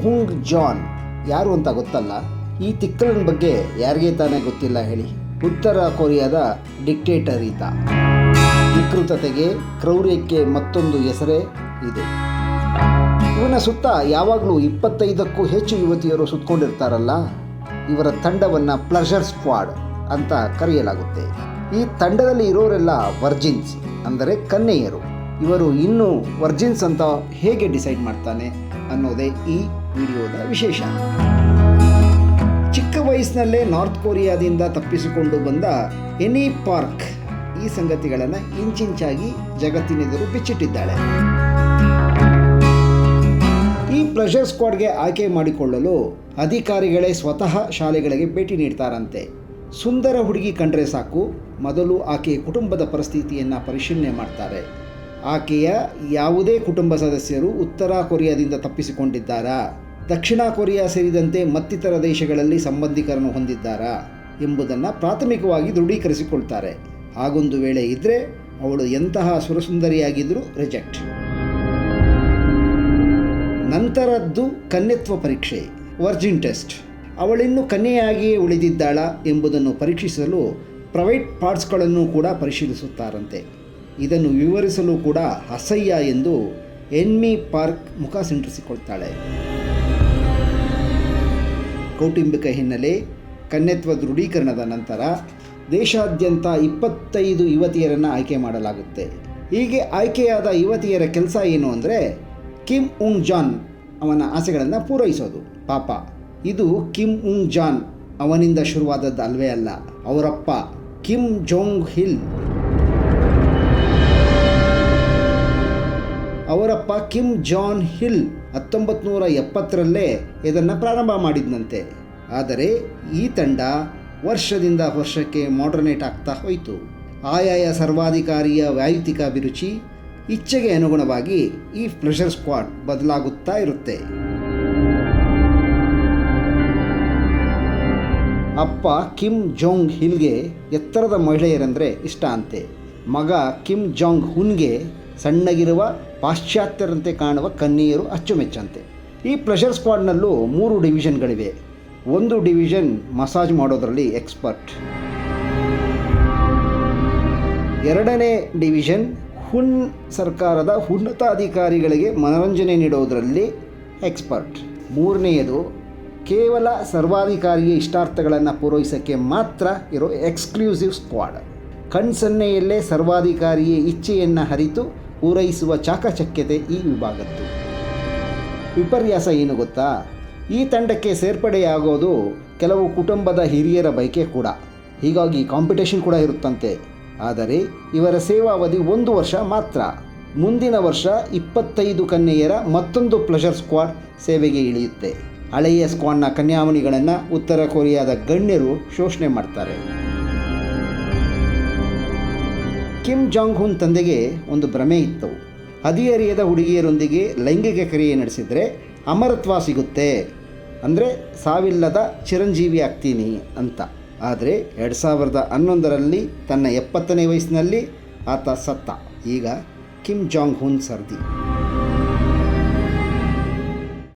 ಉಂಗ್ John ಯಾರು ಅಂತ ಗೊತ್ತಲ್ಲ? ಈ ತಿಕ್ಕಲನ ಬಗ್ಗೆ ಯಾರಿಗೆ ತಾನೇ ಗೊತ್ತಿಲ್ಲ ಹೇಳಿ. ಉತ್ತರ ಕೊರಿಯಾದ ಡಿಕ್ಟೇಟರ್ ಈತ. ವಿಕೃತತೆಗೆ, ಕ್ರೌರ್ಯಕ್ಕೆ ಮತ್ತೊಂದು ಹೆಸರೇ ಇದು. ಇವನ ಸುತ್ತ ಯಾವಾಗಲೂ 25ಕ್ಕೂ ಹೆಚ್ಚು ಯುವತಿಯರು ಸುತ್ತಕೊಂಡಿರ್ತಾರಲ್ಲ, ಇವರ ತಂಡವನ್ನು ಪ್ಲೆಷರ್ ಸ್ಕ್ವಾಡ್ ಅಂತ ಕರೆಯಲಾಗುತ್ತೆ. ಈ ತಂಡದಲ್ಲಿ ಇರೋರೆಲ್ಲ ವರ್ಜಿನ್ಸ್, ಅಂದರೆ ಕನ್ಯೆಯರು. ಇವರು ಇನ್ನೂ ವರ್ಜಿನ್ಸ್ ಅಂತ ಹೇಗೆ ಡಿಸೈಡ್ ಮಾಡ್ತಾನೆ ಅನ್ನೋದೇ ಈ ವಿಡಿಯೋದ ವಿಶೇಷ. ಚಿಕ್ಕ ವಯಸ್ಸಿನಲ್ಲೇ ನಾರ್ತ್ ಕೊರಿಯಾದಿಂದ ತಪ್ಪಿಸಿಕೊಂಡು ಬಂದ ಎನಿ ಪಾರ್ಕ್ ಈ ಸಂಗತಿಗಳನ್ನು ಇಂಚಿಂಚಾಗಿ ಜಗತ್ತಿನೆದುರು ಬಿಚ್ಚಿಟ್ಟಿದ್ದಾಳೆ. ಈ ಪ್ಲೆಷರ್ ಸ್ಕ್ವಾಡ್ಗೆ ಆಯ್ಕೆ ಮಾಡಿಕೊಳ್ಳಲು ಅಧಿಕಾರಿಗಳೇ ಸ್ವತಃ ಶಾಲೆಗಳಿಗೆ ಭೇಟಿ ನೀಡ್ತಾರಂತೆ. ಸುಂದರ ಹುಡುಗಿ ಕಂಡ್ರೆ ಸಾಕು, ಮೊದಲು ಆಕೆಯ ಕುಟುಂಬದ ಪರಿಸ್ಥಿತಿಯನ್ನು ಪರಿಶೀಲನೆ ಮಾಡ್ತಾರೆ. ಆಕೆಯ ಯಾವುದೇ ಕುಟುಂಬ ಸದಸ್ಯರು ಉತ್ತರ ಕೊರಿಯಾದಿಂದ ತಪ್ಪಿಸಿಕೊಂಡಿದ್ದಾರಾ, ದಕ್ಷಿಣ ಕೊರಿಯಾ ಸೇರಿದಂತೆ ಮತ್ತಿತರ ದೇಶಗಳಲ್ಲಿ ಸಂಬಂಧಿಕರನ್ನು ಹೊಂದಿದ್ದಾರಾ ಎಂಬುದನ್ನು ಪ್ರಾಥಮಿಕವಾಗಿ ದೃಢೀಕರಿಸಿಕೊಳ್ತಾರೆ. ಹಾಗೊಂದು ವೇಳೆ ಇದ್ದರೆ ಅವಳು ಎಂತಹ ಸುರಸುಂದರಿಯಾಗಿದ್ದರೂ ರಿಜೆಕ್ಟ್. ನಂತರದ್ದು ಕನ್ಯತ್ವ ಪರೀಕ್ಷೆ, ವರ್ಜಿನ್ ಟೆಸ್ಟ್. ಅವಳಿನ್ನೂ ಕನ್ಯೆಯಾಗಿಯೇ ಉಳಿದಿದ್ದಾಳಾ ಎಂಬುದನ್ನು ಪರೀಕ್ಷಿಸಲು ಪ್ರೈವೇಟ್ ಪಾರ್ಟ್ಸ್ಗಳನ್ನು ಕೂಡ ಪರಿಶೀಲಿಸುತ್ತಾರಂತೆ. ಇದನ್ನು ವಿವರಿಸಲು ಕೂಡ ಅಸಹ್ಯ ಎಂದು ಎನ್ಮಿ ಪಾರ್ಕ್ ಮುಖ ಸಿಂಟರಿಸಿಕೊಳ್ತಾಳೆ. ಕೌಟುಂಬಿಕ ಹಿನ್ನೆಲೆ, ಕನ್ಯತ್ವ ದೃಢೀಕರಣದ ನಂತರ ದೇಶಾದ್ಯಂತ 25 ಯುವತಿಯರನ್ನು ಆಯ್ಕೆ ಮಾಡಲಾಗುತ್ತೆ. ಹೀಗೆ ಆಯ್ಕೆಯಾದ ಯುವತಿಯರ ಕೆಲಸ ಏನು ಅಂದರೆ ಕಿಮ್ ಉಂಗ್ ಜಾನ್ ಅವನ ಆಸೆಗಳನ್ನು ಪೂರೈಸೋದು. ಪಾಪ, ಇದು ಕಿಮ್ ಉಂಗ್ ಜಾನ್ ಅವನಿಂದ ಶುರುವಾದದ್ದು ಅಲ್ವೇ ಅಲ್ಲ, ಅವರಪ್ಪ ಕಿಮ್ ಜೋಂಗ್ ಹಿಲ್. ಅವರಪ್ಪ ಕಿಮ್ ಜಾನ್ ಹಿಲ್ 1970ರಲ್ಲೇ ಇದನ್ನು ಪ್ರಾರಂಭ ಮಾಡಿದ್ನಂತೆ. ಆದರೆ ಈ ತಂಡ ವರ್ಷದಿಂದ ವರ್ಷಕ್ಕೆ ಮಾಡರ್ನೇಟ್ ಆಗ್ತಾ ಹೋಯಿತು. ಆಯಾಯ ಸರ್ವಾಧಿಕಾರಿಯ ವೈಯಕ್ತಿಕ ಅಭಿರುಚಿ, ಇಚ್ಛೆಗೆ ಅನುಗುಣವಾಗಿ ಈ ಪ್ಲೆಷರ್ ಸ್ಕ್ವಾಡ್ ಬದಲಾಗುತ್ತಾ ಇರುತ್ತೆ. ಅಪ್ಪ ಕಿಮ್ ಜೋಂಗ್ ಹಿಲ್ಗೆ ಎತ್ತರದ ಮಹಿಳೆಯರೆಂದರೆ ಇಷ್ಟ ಅಂತೆ. ಮಗ ಕಿಮ್ ಜಾಂಗ್ ಹುನ್ಗೆ ಸಣ್ಣಗಿರುವ ಪಾಶ್ಚಾತ್ಯರಂತೆ ಕಾಣುವ ಕನ್ಯೆಯರು ಅಚ್ಚುಮೆಚ್ಚಂತೆ. ಈ ಪ್ಲೆಷರ್ ಸ್ಕ್ವಾಡ್ನಲ್ಲೂ 3 ಡಿವಿಷನ್ಗಳಿವೆ. ಒಂದು ಡಿವಿಷನ್ ಮಸಾಜ್ ಮಾಡೋದರಲ್ಲಿ ಎಕ್ಸ್ಪರ್ಟ್. ಎರಡನೇ ಡಿವಿಷನ್ ಹುನ್ ಸರ್ಕಾರದ ಉನ್ನತಾಧಿಕಾರಿಗಳಿಗೆ ಮನೋರಂಜನೆ ನೀಡೋದರಲ್ಲಿ ಎಕ್ಸ್ಪರ್ಟ್. ಮೂರನೆಯದು ಕೇವಲ ಸರ್ವಾಧಿಕಾರಿಯ ಇಷ್ಟಾರ್ಥಗಳನ್ನು ಪೂರೈಸೋಕ್ಕೆ ಮಾತ್ರ ಇರೋ ಎಕ್ಸ್ಕ್ಲೂಸಿವ್ ಸ್ಕ್ವಾಡ್. ಕಣ್ಸನ್ನೆಯಲ್ಲೇ ಸರ್ವಾಧಿಕಾರಿಯ ಇಚ್ಛೆಯನ್ನು ಹರಿತು ಪೂರೈಸುವ ಚಾಕಚಕ್ಯತೆ ಈ ವಿಭಾಗದ್ದು. ವಿಪರ್ಯಾಸ ಏನು ಗೊತ್ತಾ? ಈ ತಂಡಕ್ಕೆ ಸೇರ್ಪಡೆಯಾಗೋದು ಕೆಲವು ಕುಟುಂಬದ ಹಿರಿಯರ ಬಯಕೆ ಕೂಡ. ಹೀಗಾಗಿ ಕಾಂಪಿಟೇಷನ್ ಕೂಡ ಇರುತ್ತಂತೆ. ಆದರೆ ಇವರ ಸೇವಾವಧಿ 1 ವರ್ಷ ಮಾತ್ರ. ಮುಂದಿನ ವರ್ಷ 25 ಕನ್ಯೆಯರ ಮತ್ತೊಂದು ಪ್ಲೆಷರ್ ಸ್ಕ್ವಾಡ್ ಸೇವೆಗೆ ಇಳಿಯುತ್ತೆ. ಹಳೆಯ ಸ್ಕ್ವಾಡ್ನ ಕನ್ಯಾಮಣಿಗಳನ್ನು ಉತ್ತರ ಕೊರಿಯಾದ ಗಣ್ಯರು ಶೋಷಣೆ ಮಾಡ್ತಾರೆ. ಕಿಮ್ ಜಾಂಗ್ ಹುನ್ ತಂದೆಗೆ ಒಂದು ಭ್ರಮೆ ಇತ್ತು. ಹದಿಹರಿಯದ ಹುಡುಗಿಯರೊಂದಿಗೆ ಲೈಂಗಿಕ ಕ್ರಿಯೆ ನಡೆಸಿದರೆ ಅಮರತ್ವ ಸಿಗುತ್ತೆ, ಅಂದರೆ ಸಾವಿಲ್ಲದ ಚಿರಂಜೀವಿ ಆಗ್ತೀನಿ ಅಂತ. ಆದರೆ 2011ರಲ್ಲಿ ತನ್ನ 70ನೇ ವಯಸ್ಸಿನಲ್ಲಿ ಆತ ಸತ್ತ. ಈಗ ಕಿಮ್ ಜಾಂಗ್ ಹುನ್ ಸರ್ದಿ.